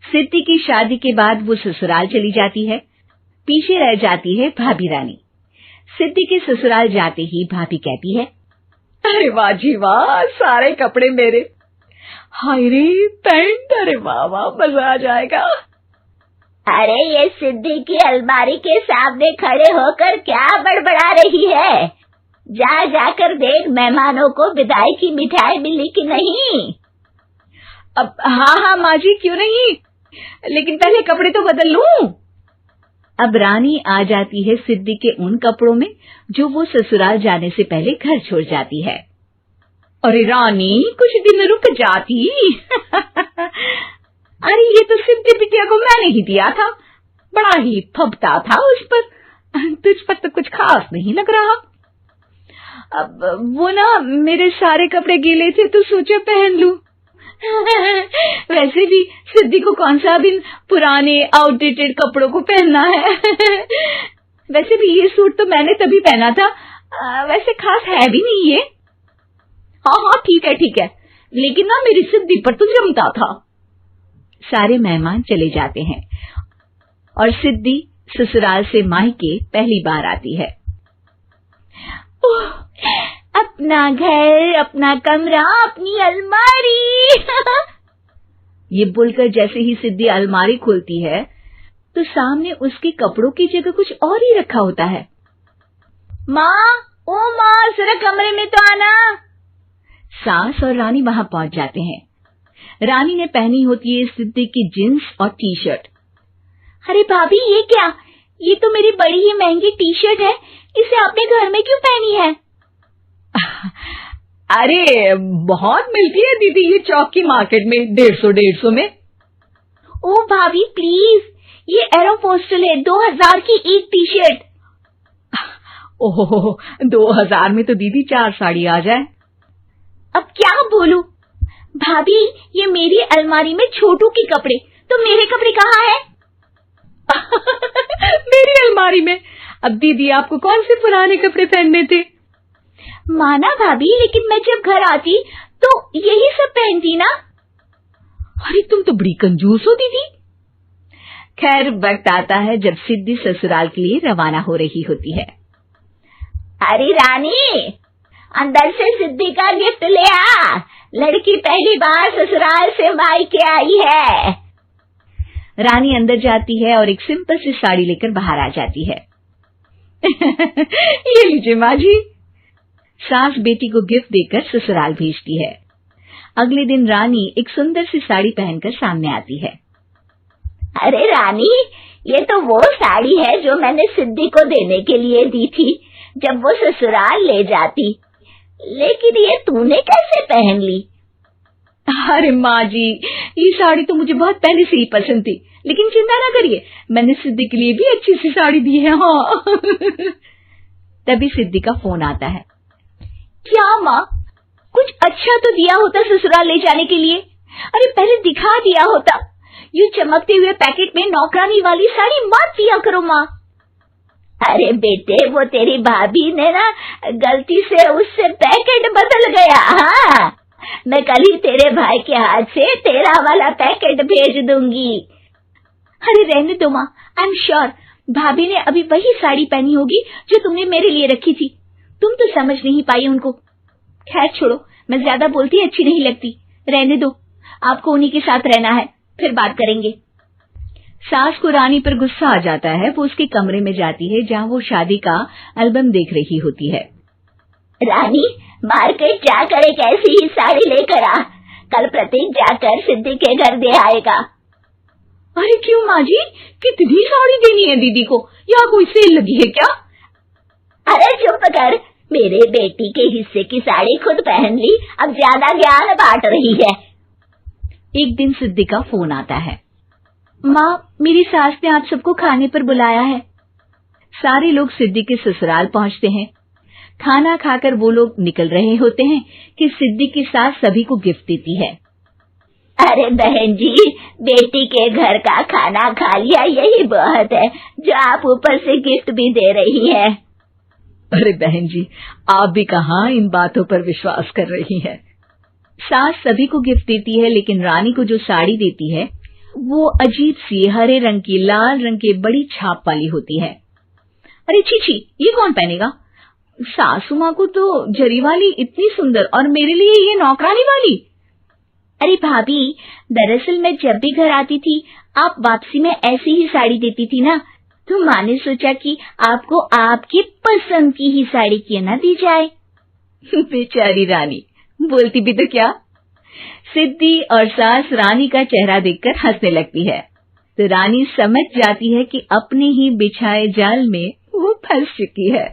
सिद्धि की शादी के बाद वो ससुराल चली जाती है। पीछे रह जाती है भाभी रानी। सिद्धि के ससुराल जाते ही भाभी कहती है, अरे वाह जी वाह, सारे कपड़े मेरे। हाय रे पैंट, अरे वाह वाह, मजा आ जाएगा। अरे ये सिद्धि की अलमारी के सामने खड़े होकर क्या बड़बड़ा रही है? जाकर देख मेहमानों को विदाई की मिठाई मिली कि नहीं। अब हाँ माँ जी, क्यों नहीं, लेकिन पहले कपड़े तो बदल लूं। अब रानी आ जाती है सिद्धि के उन कपड़ों में जो वो ससुराल जाने से पहले घर छोड़ जाती है। अरे रानी, कुछ दिन रुक जाती। अरे ये तो सिद्धि बिटिया को मैंने ही दिया था, बड़ा ही फबता था उस पर, तुझ पर तो कुछ खास नहीं लग रहा। अब वो ना मेरे सारे कपड़े गीले थे तो सोचा पहन लूं। वैसे भी सिद्धि को कौन सा भी पुराने आउटडेटेड कपड़ों को पहनना है। वैसे भी ये सूट तो मैंने तभी पहना था, वैसे खास है भी नहीं ये। हाँ ठीक है, लेकिन ना मेरी सिद्धि पर तो जमता था। सारे मेहमान चले जाते हैं और सिद्धि ससुराल से मायके पहली बार आती है। अपना घर, अपना कमरा, अपनी अलमारी। ये बोलकर जैसे ही सिद्धि अलमारी खोलती है तो सामने उसके कपड़ों की जगह कुछ और ही रखा होता है। माँ, जरा कमरे में तो आना। सास और रानी वहां पहुंच जाते हैं। रानी ने पहनी होती है सिद्धि की जींस और टी शर्ट। अरे भाभी, ये क्या? ये तो मेरी बड़ी ही महंगी टी शर्ट है, इसे आपने घर में क्यों पहनी है? अरे बहुत मिलती है दीदी ये चौक की मार्केट में, 150 में। ओ भाभी प्लीज, ये एरोपोस्टल है, 2000 की एक टी शर्ट। ओहो, 2000 में तो दीदी 4 साड़ी आ जाए। अब क्या बोलूं? भाभी, ये मेरी अलमारी में छोटू के कपड़े, तो मेरे कपड़े कहाँ हैं? मेरी अलमारी में? अब दीदी आपको कौन से पुराने कपड़े पहनने थे? माना भाभी, लेकिन मैं जब घर आती तो यही सब पहनती ना। अरे तुम तो बड़ी कंजूस हो दीदी। खैर, वक्त आता है जब सिद्धि ससुराल के लिए रवाना हो रही होती है। अरे रानी, अंदर से सिद्धि का गिफ्ट ले आ, लड़की पहली बार ससुराल से मायके आई है। रानी अंदर जाती है और एक सिंपल सी साड़ी लेकर बाहर आ जाती है। ये लीजिए माँ जी। सास बेटी को गिफ्ट देकर ससुराल भेजती है। अगले दिन रानी एक सुंदर सी साड़ी पहनकर सामने आती है। अरे रानी, ये तो वो साड़ी है जो मैंने सिद्धि को देने के लिए दी थी जब वो ससुराल ले जाती, लेकिन ये तूने कैसे पहन ली? अरे माँ जी, ये साड़ी तो मुझे बहुत पहले से ही पसंद थी, लेकिन चिंता ना करिए, मैंने सिद्धि के लिए भी अच्छी सी साड़ी दी है। हाँ। तभी सिद्धि का फोन आता है। क्या माँ, कुछ अच्छा तो दिया होता ससुराल ले जाने के लिए। अरे पहले दिखा दिया होता। यूं चमकते हुए पैकेट में नौकरानी वाली साड़ी मत दिया करो माँ। अरे बेटे, वो तेरी भाभी ने ना गलती से उससे पैकेट बदल गया। हाँ, मैं कल ही तेरे भाई के हाथ से तेरा वाला पैकेट भेज दूंगी। अरे रहने दो माँ, आई एम श्योर भाभी ने अभी वही साड़ी पहनी होगी जो तुमने मेरे लिए रखी थी। तुम तो समझ नहीं पाई उनको। खैर छोड़ो, मैं ज्यादा बोलती अच्छी नहीं लगती, रहने दो, आपको उन्हीं के साथ रहना है, फिर बात करेंगे। सास को रानी पर गुस्सा आ जाता है। वो उसके कमरे में जाती है जहाँ वो शादी का एल्बम देख रही होती है। रानी, मार्केट जाकर एक ऐसी ही साड़ी लेकर आ, कल प्रतीक जाकर सिद्धि के घर दे आएगा। अरे क्यों माँ जी, कितनी साड़ी देनी है दीदी को? यहाँ कोई सेल लगी है क्या? अरे चुप कर, मेरे बेटी के हिस्से की साड़ी खुद पहन ली, अब ज्यादा ज्ञान बांट रही है। एक दिन सिद्धि का फोन आता है। माँ, मेरी सास ने आप सबको खाने पर बुलाया है। सारे लोग सिद्धि के ससुराल पहुँचते हैं। खाना खाकर वो लोग निकल रहे होते हैं कि सिद्धि की सास सभी को गिफ्ट देती है। अरे बहन जी, बेटी के घर का खाना खा लिया, यही बहुत है जो आप ऊपर से गिफ्ट भी दे रही है। अरे बहन जी, आप भी कहाँ इन बातों पर विश्वास कर रही हैं। सास सभी को गिफ्ट देती है, लेकिन रानी को जो साड़ी देती है वो अजीब सी हरे रंग की लाल रंग के बड़ी छाप वाली होती है। अरे छी, ये कौन पहनेगा? सासू माँ को तो जरी वाली इतनी सुंदर, और मेरे लिए ये नौकरानी वाली। अरे भाभी, दरअसल मैं जब भी घर आती थी आप वापसी में ऐसी ही साड़ी देती थी ना, तो माँ ने सोचा कि आपको आपकी पसंद की ही साड़ी क्यों ना दी जाए। बेचारी रानी, बोलती भी तो क्या। सिद्धि और सास रानी का चेहरा देखकर हंसने लगती है, तो रानी समझ जाती है कि अपने ही बिछाए जाल में वो फंस चुकी है।